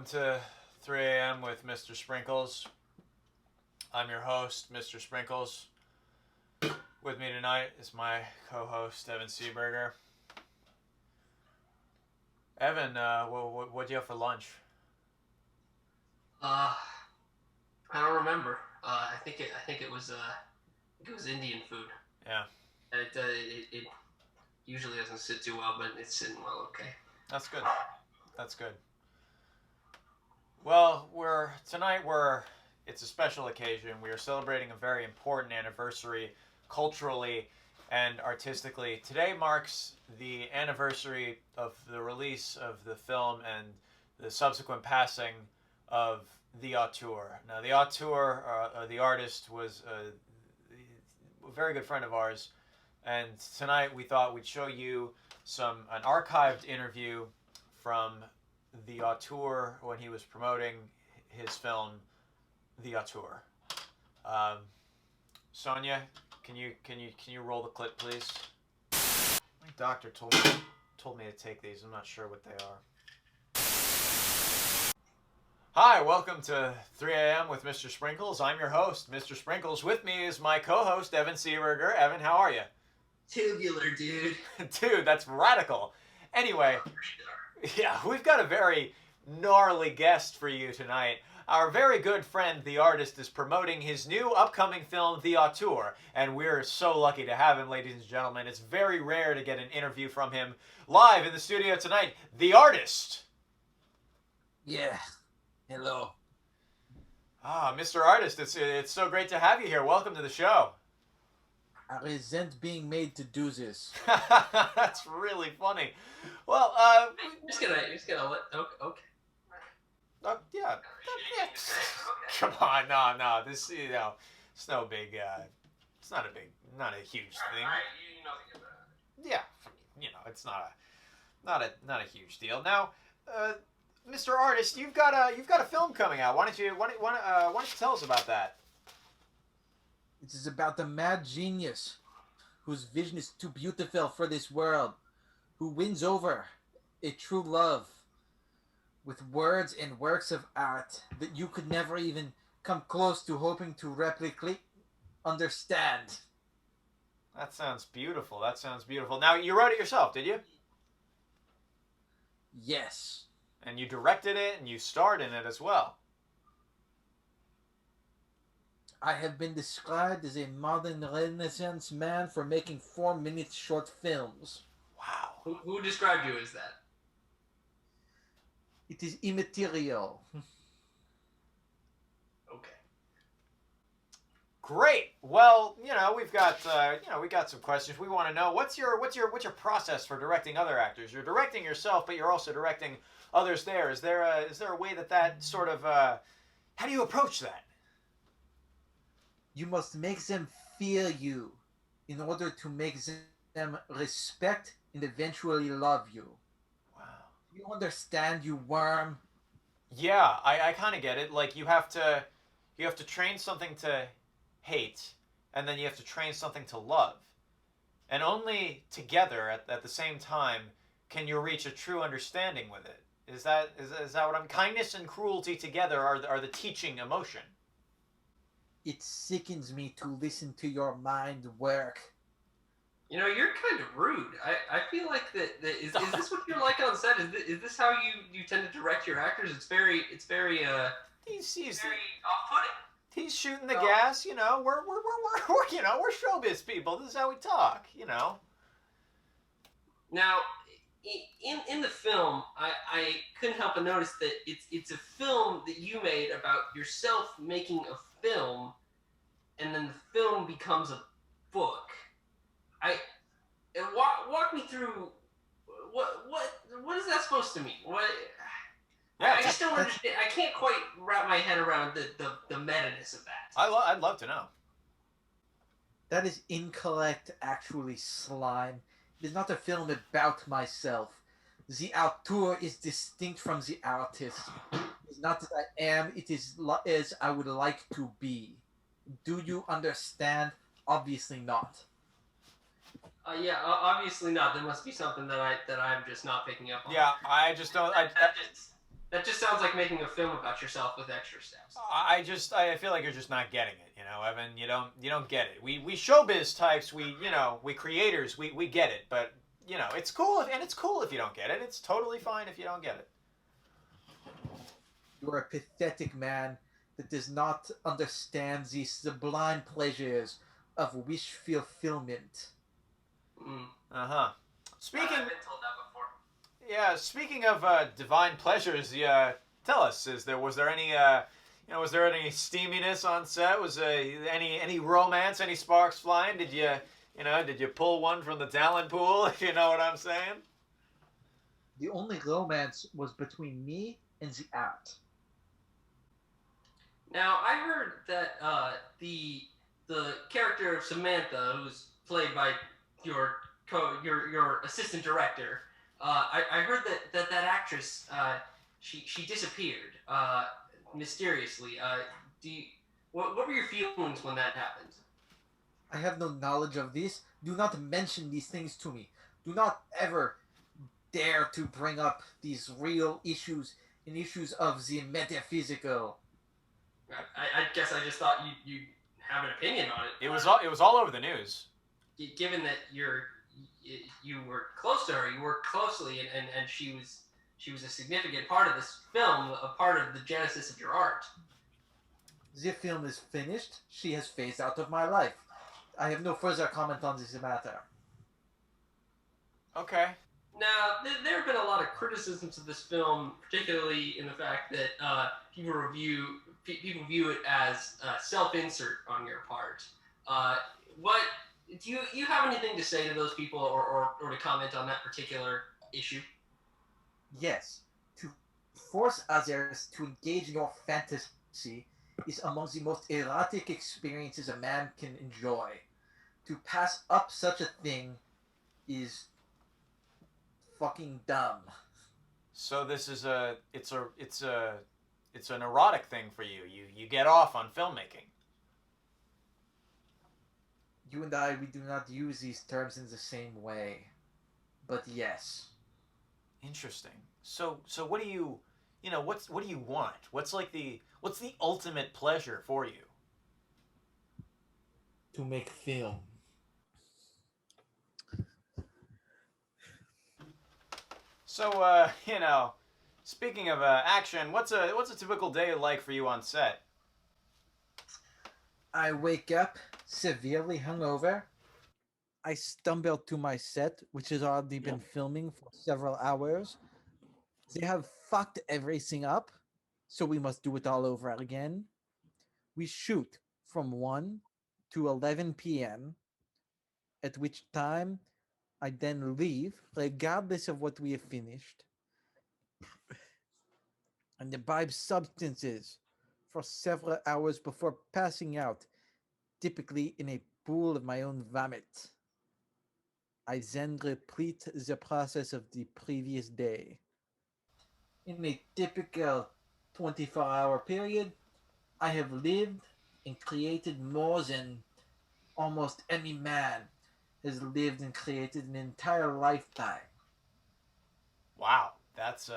to 3 a.m. with Mr. Sprinkles. I'm your host, Mr. Sprinkles. With me tonight is my co-host, Evan Seaberger. Evan, what'd you have for lunch? I don't remember. I think it was Indian food. Yeah. It usually doesn't sit too well, but it's sitting well. Okay. That's good. That's good. Well, it's a special occasion. We are celebrating a very important anniversary culturally and artistically. Today marks the anniversary of the release of the film and the subsequent passing of the Auteur. Now, the Auteur, the artist, was a very good friend of ours, and tonight we thought we'd show you an archived interview from the Auteur when he was promoting his film, The Auteur. Sonia, can you roll the clip, please? My doctor told me to take these. I'm not sure what they are. Hi, welcome to 3 a.m. with Mr. Sprinkles. I'm your host, Mr. Sprinkles. With me is my co-host, Evan Seaberger. Evan, how are you? Tubular, dude. Dude, that's radical. Anyway, yeah, we've got a very gnarly guest for you tonight. Our very good friend, the artist, is promoting his new upcoming film, The Auteur, and we're so lucky to have him, ladies and gentlemen. It's very rare to get an interview from him live in the studio tonight. The artist. Yeah. Hello. Mr. Artist, it's so great to have you here. Welcome to the show. I resent being made to do this. That's really funny. Well, Just gonna let. Okay. Yeah. Come on, no. This, it's no big. It's not a huge thing. Yeah, it's not a huge deal. Now, Mr. Artist, you've got a film coming out. Why don't you tell us about that? It is about the mad genius whose vision is too beautiful for this world, who wins over a true love with words and works of art that you could never even come close to hoping to replicate, understand. That sounds beautiful. Now, you wrote it yourself, did you? Yes. And you directed it, and you starred in it as well. I have been described as a modern Renaissance man for making 4-minute short films. Wow. Who described you as that? It is immaterial. Okay. Great. Well, we've got some questions. We want to know what's your process for directing other actors? You're directing yourself, but you're also directing others. Is there a way that sort of how do you approach that? You must make them fear you in order to make them respect and eventually love you. Wow. You understand, you worm? Yeah, I kind of get it. Like you have to train something to hate, and then you have to train something to love. And only together at the same time can you reach a true understanding with it. Is that what I'm... Kindness and cruelty together are the teaching emotion. It sickens me to listen to your mind work. You're kind of rude. I feel like is this what you're like on set? Is this how you tend to direct your actors? It's very He's very off-putting. He's shooting the gas. We're showbiz people. This is how we talk. Now, in the film, I couldn't help but notice that it's a film that you made about yourself making a film, and then the film becomes a book. Walk me through what is that supposed to mean? Yeah, I just don't understand. I can't quite wrap my head around the meta-ness of that. I'd love to know. That is incorrect, actually, slime. It is not a film about myself. The auteur is distinct from the artist. It is not as I am, it is as I would like to be. Do you understand? Obviously not. Yeah, obviously not. There must be something that I'm just not picking up on. Yeah, I just don't. That just sounds like making a film about yourself with extra steps. I feel like you're just not getting it, Evan. You don't get it. We showbiz types, we creators, we get it, but it's cool it's cool if you don't get it. It's totally fine if you don't get it. You are a pathetic man that does not understand the sublime pleasures of wish fulfillment. Uh-huh. Speaking I've been told that before. Yeah, speaking of divine pleasures, tell us, was there any was there any steaminess on set? Was any romance, any sparks flying? Did you pull one from the talent pool, if you know what I'm saying? The only romance was between me and the art. Now I heard that the character of Samantha, who's played by your your assistant director, I heard that actress she disappeared mysteriously. Do you, what were your feelings when that happened? I have no knowledge of this. Do not mention these things to me. Do not ever dare to bring up these real issues and issues of the metaphysical. I guess I just thought you have an opinion on it. It was all over the news. Given that you were close to her, you worked closely, and she was a significant part of this film, a part of the genesis of your art. The film is finished. She has phased out of my life. I have no further comment on this matter. Okay. Now, there have been a lot of criticisms of this film, particularly in the fact that people view it as self-insert on your part. What do you have anything to say to those people, or to comment on that particular issue? Yes, to force others to engage in your fantasy is among the most erotic experiences a man can enjoy. To pass up such a thing is fucking dumb. So this is it's an erotic thing for you. You get off on filmmaking. You and I, we do not use these terms in the same way. But yes. Interesting. So what do what do you want? What's the ultimate pleasure for you? To make film. So speaking of action, what's a typical day like for you on set? I wake up severely hungover. I stumble to my set, which has already been filming for several hours. They have fucked everything up, so we must do it all over again. We shoot from 1 to 11 p.m., at which time I then leave, regardless of what we have finished, and imbibe substances for several hours before passing out, typically in a pool of my own vomit. I then repeat the process of the previous day. In a typical 24-hour period, I have lived and created more than almost any man has lived and created an entire lifetime. Wow, that's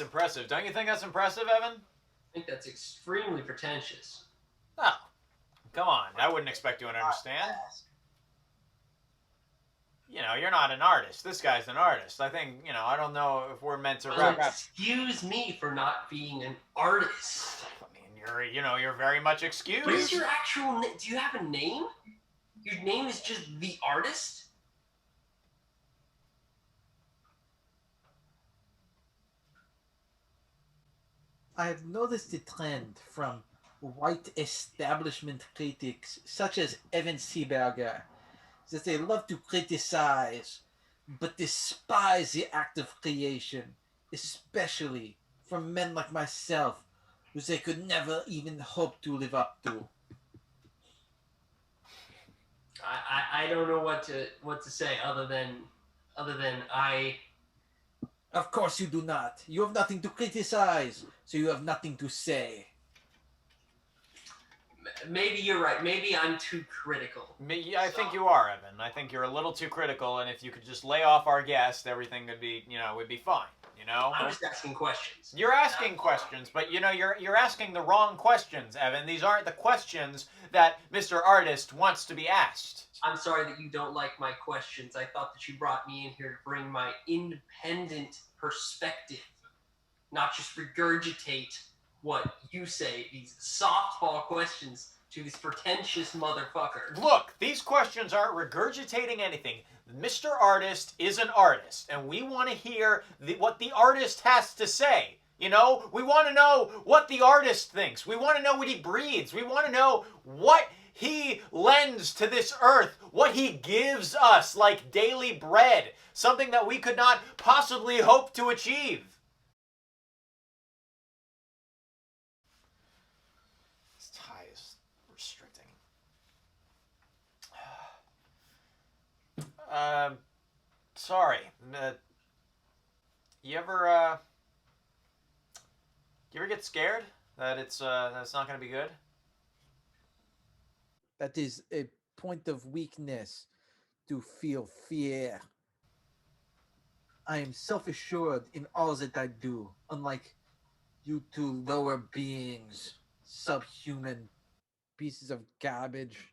impressive. Don't you think that's impressive, Evan? I think that's extremely pretentious. Oh, come on. I wouldn't expect you to understand. You're not an artist. This guy's an artist. I think, I don't know if we're meant to Well, excuse me for not being an artist. I mean, you're very much excused. What is your actual name? Do you have a name? Your name is just The Artist? I have noticed a trend from white establishment critics such as Evan Seeberger that they love to criticize but despise the act of creation, especially from men like myself who they could never even hope to live up to. I don't know what to say other than I. Of course you do not. You have nothing to criticize, so you have nothing to say. Maybe you're right. Maybe I'm too critical. I think you are, Evan. I think you're a little too critical, and if you could just lay off our guest, everything would be fine. You know, I'm just asking questions. you're asking questions, but you know you're asking the wrong questions, Evan. These aren't the questions that Mr. Artist wants to be asked. I'm sorry that you don't like my questions. I thought that you brought me in here to bring my independent perspective, not just regurgitate what you say, these softball questions to this pretentious motherfucker. Look, these questions aren't regurgitating anything. Mr. Artist is an artist, and we want to hear what the artist has to say. You know, we want to know what the artist thinks. We want to know what he breathes. We want to know what he lends to this earth, what he gives us like daily bread, something that we could not possibly hope to achieve. This tie is restricting. Sorry. You ever get scared that it's not gonna be good? That is a point of weakness to feel fear. I am self assured in all that I do, unlike you two lower beings, subhuman pieces of garbage.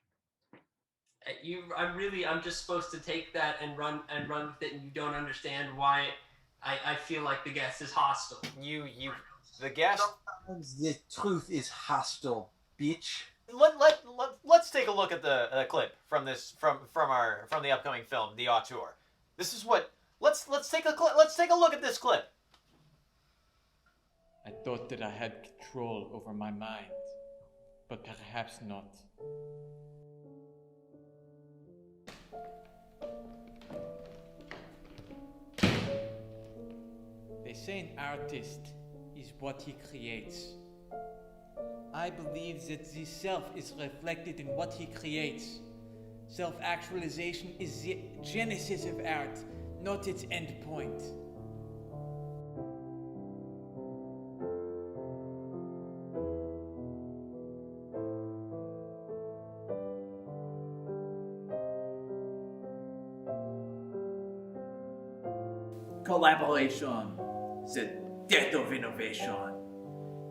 I'm just supposed to take that and run with it, and you don't understand why I feel like the guest is hostile. The guest. Sometimes the truth is hostile, bitch. Let's take a look at the clip from the upcoming film, The Auteur. This is what. Let's take a look at this clip. I thought that I had control over my mind, but perhaps not. They say an artist is what he creates. I believe that the self is reflected in what he creates. Self-actualization is the genesis of art, not its end point. Collaboration, the death of innovation.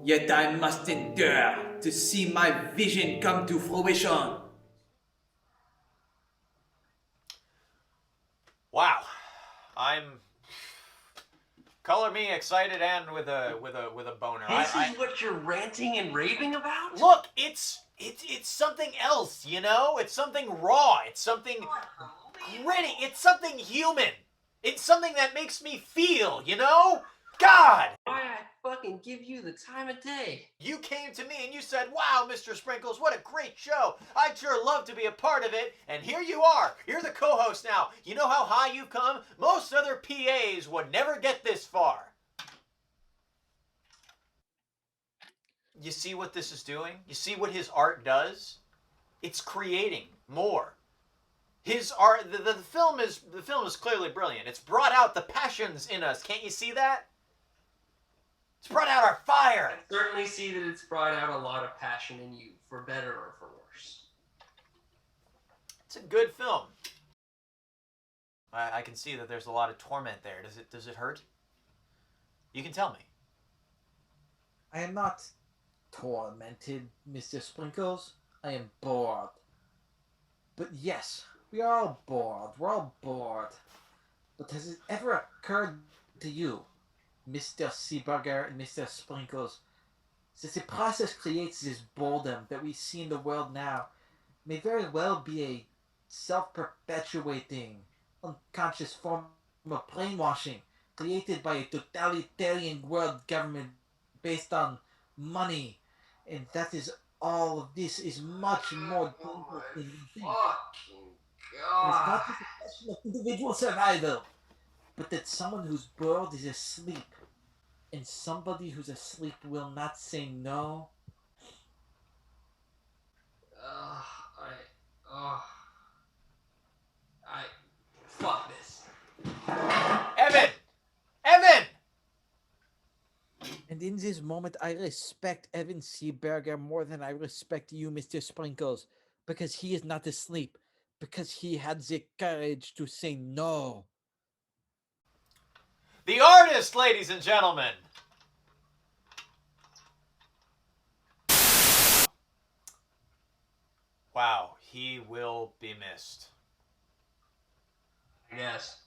Yet I must endure to see my vision come to fruition. Wow, I'm color me excited and with a boner. This is what you're ranting and raving about? Look, it's something else, you know? It's something raw. It's something gritty. It's something human. It's something that makes me feel, you know? God! Why I fucking give you the time of day? You came to me and you said, "Wow, Mr. Sprinkles, what a great show. I'd sure love to be a part of it." And here you are. You're the co-host now. You know how high you've come? Most other PAs would never get this far. You see what this is doing? You see what his art does? It's creating more. His art, the film is clearly brilliant. It's brought out the passions in us. Can't you see that? It's brought out our fire. I certainly see that it's brought out a lot of passion in you, for better or for worse. It's a good film. I can see that there's a lot of torment there. Does it hurt? You can tell me. I am not tormented, Mr. Sprinkles. I am bored. But yes, we are all bored. We're all bored. But has it ever occurred to you, Mr. Seaburger and Mr. Sprinkles, that the process creates this boredom that we see in the world now may very well be a self-perpetuating, unconscious form of brainwashing created by a totalitarian world government based on money, and that is all of this is much more dangerous than you think. Fucking It's God. not just a question of individual survival, but that someone whose world is asleep, and somebody who's asleep will not say no. Fuck this. Evan! Evan! And in this moment, I respect Evan Seaberger more than I respect you, Mr. Sprinkles, because he is not asleep, because he had the courage to say no. The artist, ladies and gentlemen. Wow, he will be missed. Yes.